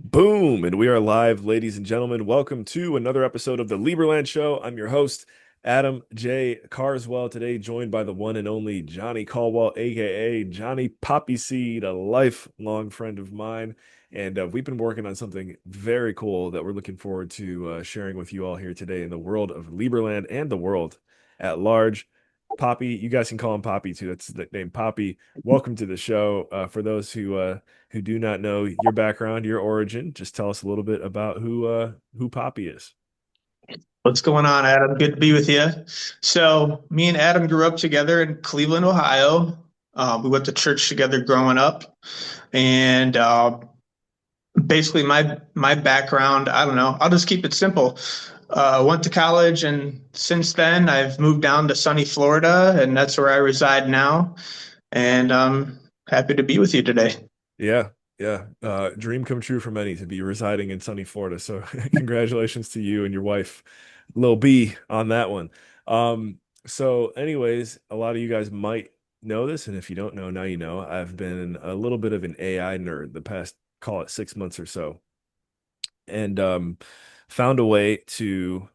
Boom! And we are live, ladies and gentlemen. Welcome to another episode of the Liberland Show. I'm your host, Adam J. Carswell. Today, joined by the one and only Johnny Colwill, aka Johnny Poppyseed, a lifelong friend of mine. And we've been working on something very cool that we're looking forward to sharing with you all here today in the world of Liberland and the world at large. Poppy, you guys can call him Poppy too. That's the name, Poppy. Welcome to the show. For those who do not know your background, your origin, just tell us a little bit about who Poppy is. What's going on, Adam? Good to be with you. So, me and Adam grew up together in Cleveland, Ohio. We went to church together growing up, and basically, my background, I don't know. I'll just keep it simple. Went to college, and since then, I've moved down to sunny Florida, and that's where I reside now. And I'm happy to be with you today. Yeah, yeah. Dream come true for many to be residing in sunny Florida. So congratulations to you and your wife, Lil B, on that one. So anyways, a lot of you guys might know this, and if you don't know, now you know. I've been a little bit of an AI nerd the past, call it 6 months or so, and found a way to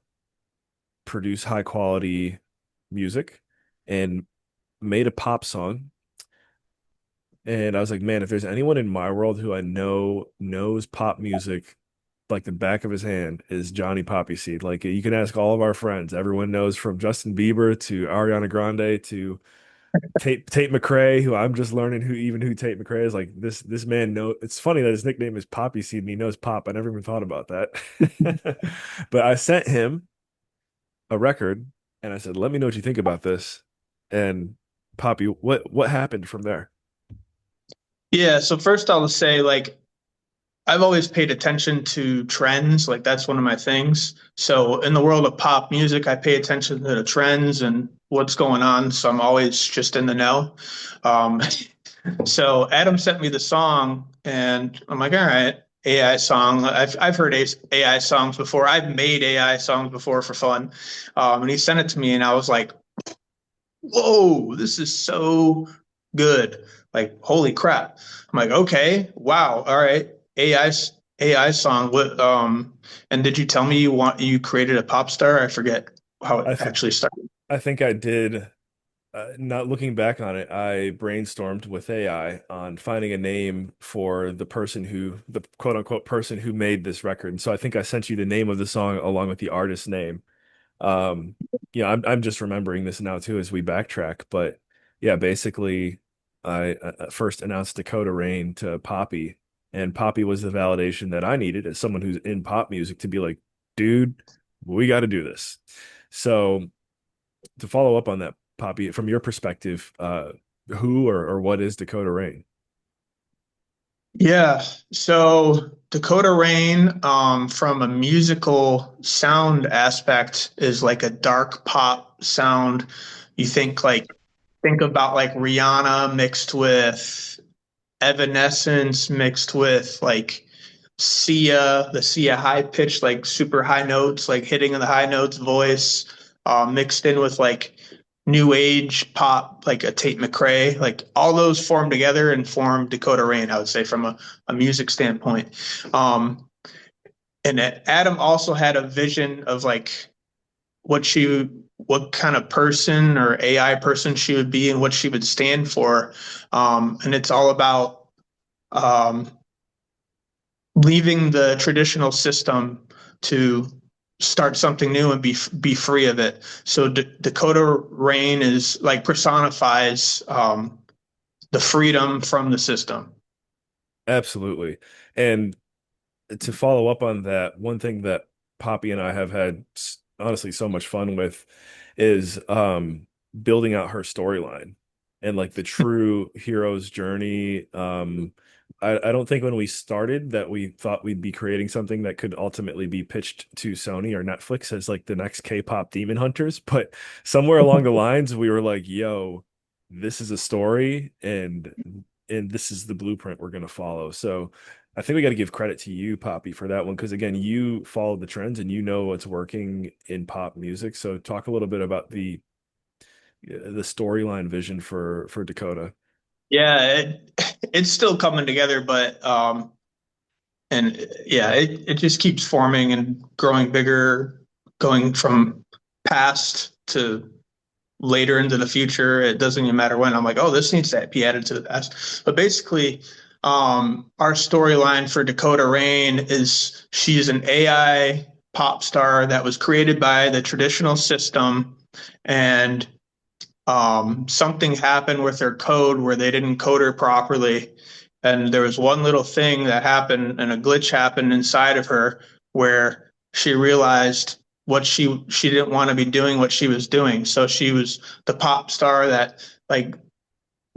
produce high quality music and made a pop song. And I was like, man, if there's anyone in my world who I know knows pop music like the back of his hand is Johnny Poppyseed. Like you can ask all of our friends. Everyone knows from Justin Bieber to Ariana Grande to Tate McRae, who I'm just learning who Tate McRae is. Like this man know it's funny that his nickname is Poppyseed and he knows pop. I never even thought about that. But I sent him a record and I said, let me know what you think about this. And Poppy, what happened from there? Yeah, so first I'll say, like, I've always paid attention to trends. Like that's one of my things. So in the world of pop music, I pay attention to the trends and what's going on. So I'm always just in the know. Um, so Adam sent me the song, and I'm like, all right, AI song. I've heard AI songs before. I've made AI songs before for fun. And he sent it to me, and I was like, whoa, this is so good. Like, holy crap. I'm like, okay, wow, all right. AI song. And did you tell me you created a pop star? I forget how it I think actually started. I think I did. Not looking back on it, I brainstormed with AI on finding a name for the quote unquote person who made this record. And so I think I sent you the name of the song along with the artist's name. Um, I'm just remembering this now too as we backtrack. But yeah, basically, I first announced Dakota Reign to Poppy, and Poppy was the validation that I needed as someone who's in pop music to be like, dude, we got to do this. So to follow up on that, Poppy, from your perspective, who or what is Dakota Reign? Yeah. So Dakota Reign, from a musical sound aspect, is like a dark pop sound. You think about like Rihanna mixed with Evanescence mixed with like the Sia high pitched, like super high notes, like hitting the high notes voice, mixed in with like new age pop, like a Tate McRae, like all those form together and form Dakota Rain, I would say, from a music standpoint. Um, and Adam also had a vision of like what kind of person or AI person she would be and what she would stand for. And it's all about um, leaving the traditional system to start something new and be free of it. So Dakota Rain is like personifies the freedom from the system. Absolutely. And to follow up on that, one thing that Poppy and I have had honestly so much fun with is building out her storyline and like the true hero's journey. I don't think when we started that we thought we'd be creating something that could ultimately be pitched to Sony or Netflix as like the next K-pop Demon Hunters, but somewhere along the lines we were like, yo, this is a story and this is the blueprint we're going to follow. So I think we got to give credit to you, Poppy, for that one because again, you followed the trends and you know what's working in pop music. So talk a little bit about the storyline vision for Dakota. Yeah, it's still coming together, but And yeah, it just keeps forming and growing bigger, going from past to later into the future. It doesn't even matter when. I'm like, oh, this needs to be added to the past. But basically, our storyline for Dakota Reign is she's an AI pop star that was created by the traditional system, and something happened with their code where they didn't code her properly. And there was one little thing that happened, and a glitch happened inside of her where she realized what she didn't want to be doing what she was doing. So she was the pop star that like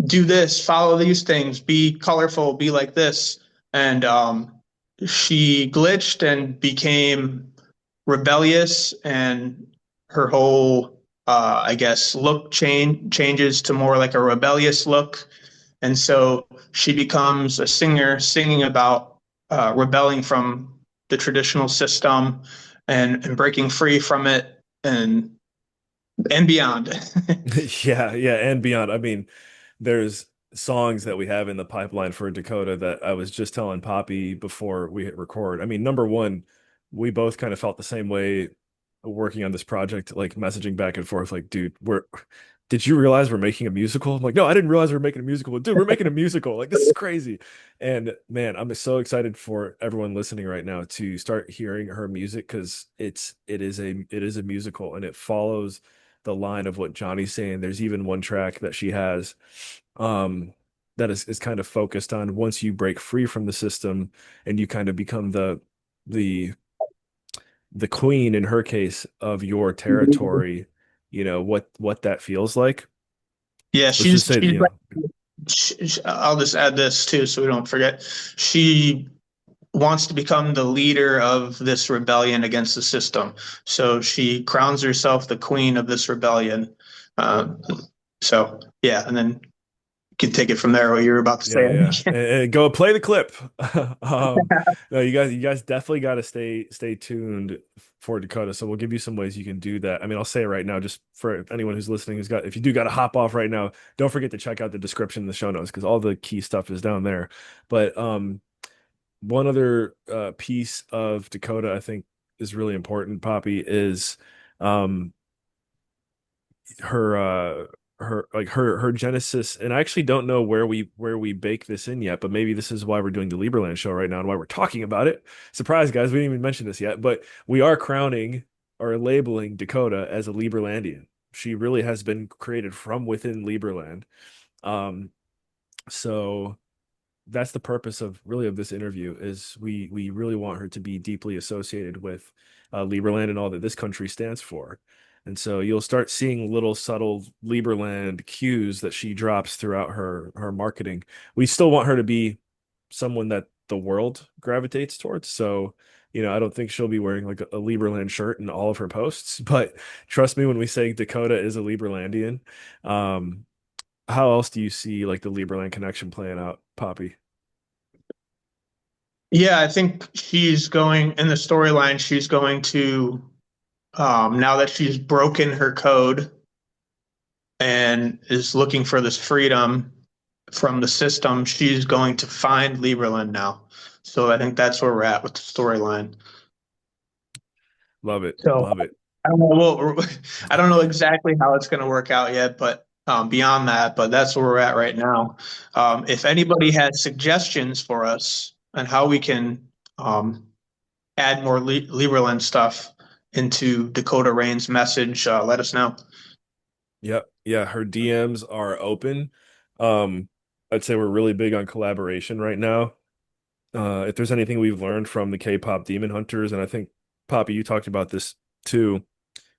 do this, follow these things, be colorful, be like this. And she glitched and became rebellious, and her whole I guess look changes to more like a rebellious look. And so she becomes a singer singing about rebelling from the traditional system and breaking free from it and beyond. Yeah, yeah, and beyond. I mean, there's songs that we have in the pipeline for Dakota that I was just telling Poppy before we hit record. I mean, number one, we both kind of felt the same way working on this project, like messaging back and forth, like, dude, did you realize we're making a musical? I'm like, no, I didn't realize we are making a musical. But, dude, we're making a musical. Like, this is crazy. And man, I'm so excited for everyone listening right now to start hearing her music because it is a musical and it follows the line of what Johnny's saying. There's even one track that she has um that is kind of focused on once you break free from the system and you kind of become the the queen in her case of your territory, what that feels like. Yeah, Let's just say that, she's I'll just add this too so we don't forget. She wants to become the leader of this rebellion against the system. So she crowns herself the queen of this rebellion. Uh, so yeah, and then you can take it from there. What you're about to say, yeah, I yeah. think. And go play the clip. No, you guys definitely got to stay tuned for Dakota. So we'll give you some ways you can do that. I mean, I'll say it right now, just for anyone who's listening, if you do got to hop off right now, don't forget to check out the description in the show notes because all the key stuff is down there. But one other piece of Dakota I think is really important, Poppy, is um her her genesis. And I actually don't know where we bake this in yet, but maybe this is why we're doing the Liberland show right now and why we're talking about it. Surprise, guys, we didn't even mention this yet, but we are crowning or labeling Dakota as a Liberlandian. She really has been created from within Liberland. Um so that's the purpose of this interview is we really want her to be deeply associated with Liberland and all that this country stands for. And so you'll start seeing little subtle Liberland cues that she drops throughout her marketing. We still want her to be someone that the world gravitates towards. So, I don't think she'll be wearing like a Liberland shirt in all of her posts, but trust me when we say Dakota is a Liberlandian. Um, how else do you see like the Liberland connection playing out, Poppy? Yeah, I think she's going in the storyline. She's going to now that she's broken her code and is looking for this freedom from the system, she's going to find Liberland now. So I think that's where we're at with the storyline. Love it. So Love it. I don't know. I don't know exactly how it's going to work out yet, but beyond that, but that's where we're at right now. If anybody has suggestions for us on how we can add more Liberland stuff into Dakota Rain's message, let us know. Yep. Yeah, her DMs are open. Um, I'd say we're really big on collaboration right now. If there's anything we've learned from the K-pop Demon Hunters, and I think Poppy, you talked about this too,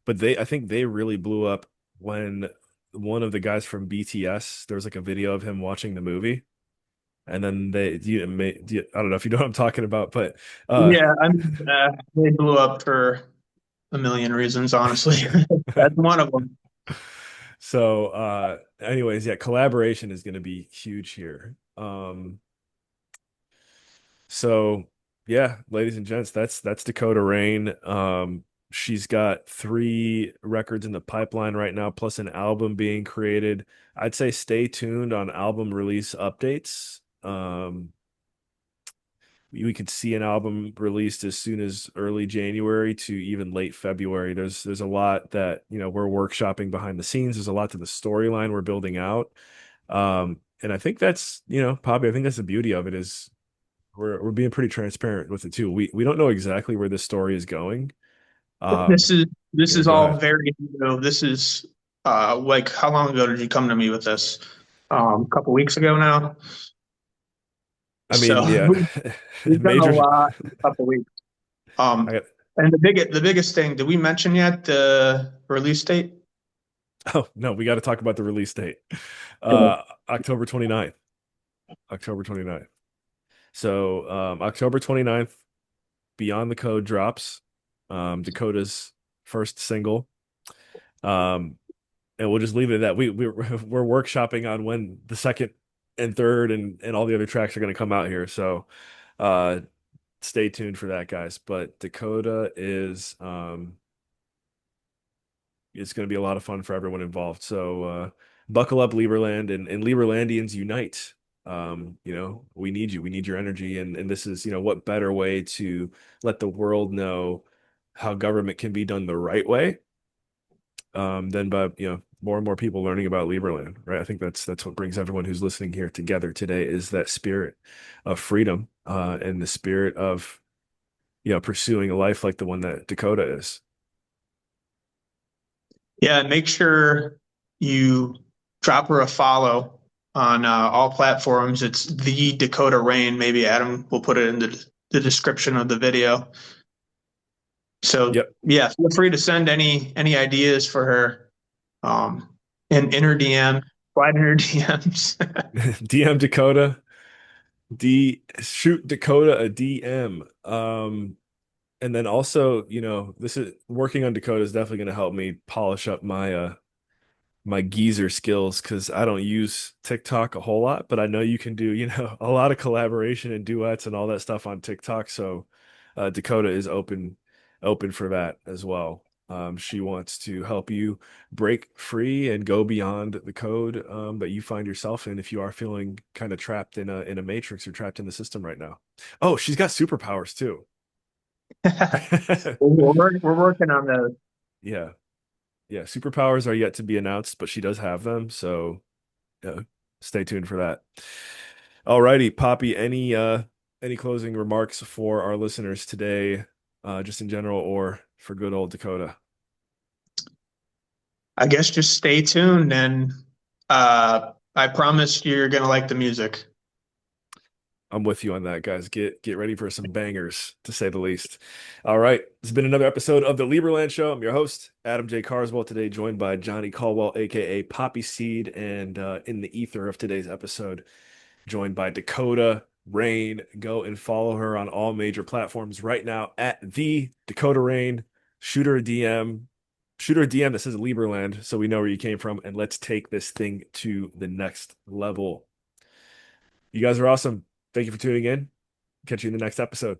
but I think they really blew up when one of the guys from BTS, there was like a video of him watching the movie, and then I don't know if you know what I'm talking about, but uh, Yeah, I mean, they blew up for a million reasons, honestly. That's one of them. so anyways, yeah, collaboration is going to be huge here. So yeah, ladies and gents, that's Dakota Reign. She's got 3 records in the pipeline right now, plus an album being created. I'd say stay tuned on album release updates. we could see an album released as soon as early January to even late February. There's a lot that, we're workshopping behind the scenes. There's a lot to the storyline we're building out. And I think that's, Poppy, I think that's the beauty of it is we're being pretty transparent with it too. We don't know exactly where this story is going. Um, This is this yeah, is go all ahead. very new. This is like how long ago did you come to me with this? A couple weeks ago now. I So mean, yeah, we've done a major. lot in a couple weeks. I Um, got, and the biggest thing, did we mention yet the release date? oh no, we got to talk about the release date. October 29th. October 29th. So, October 29th, Beyond the Code drops, Dakota's first single. Um, and we'll just leave it at that. We're workshopping on when the second and third and all the other tracks are going to come out here. So, uh, stay tuned for that, guys. But Dakota is it's going to be a lot of fun for everyone involved. So, buckle up, Liberland, and Liberlandians unite. We need you. We need your energy, and this is, what better way to let the world know how government can be done the right way, than by, more and more people learning about Liberland, right? I think that's what brings everyone who's listening here together today is that spirit of freedom, and the spirit of, pursuing a life like the one that Dakota is. Yeah, and make sure you drop her a follow on all platforms. It's the Dakota Reign. Maybe Adam will put it in the description of the video. So Yep. yeah, feel free to send any ideas for her in her DM, slide in her DMs. DM Dakota, shoot Dakota a DM. And then also, this is working on Dakota is definitely going to help me polish up my geezer skills because I don't use TikTok a whole lot, but I know you can do, a lot of collaboration and duets and all that stuff on TikTok. So, Dakota is open for that as well. She wants to help you break free and go beyond the code, that you find yourself in if you are feeling kind of trapped in a matrix or trapped in the system right now. Oh, she's got superpowers too. We're working on those. Yeah. Yeah. Superpowers are yet to be announced, but she does have them. So, yeah, stay tuned for that. Alrighty, Poppy, any closing remarks for our listeners today, just in general or for good old Dakota? I guess just stay tuned and I promise you're gonna like the music. I'm with you on that, guys. Get ready for some bangers, to say the least. All right, it's been another episode of the Liberland Show. I'm your host, Adam J. Carswell. Today, joined by Johnny Colwill, aka Poppyseed, and in the ether of today's episode, joined by Dakota Reign. Go and follow her on all major platforms right now at the Dakota Reign. Shoot her a DM. Shoot her a DM that says Liberland so we know where you came from, and let's take this thing to the next level. You guys are awesome. Thank you for tuning in. Catch you in the next episode.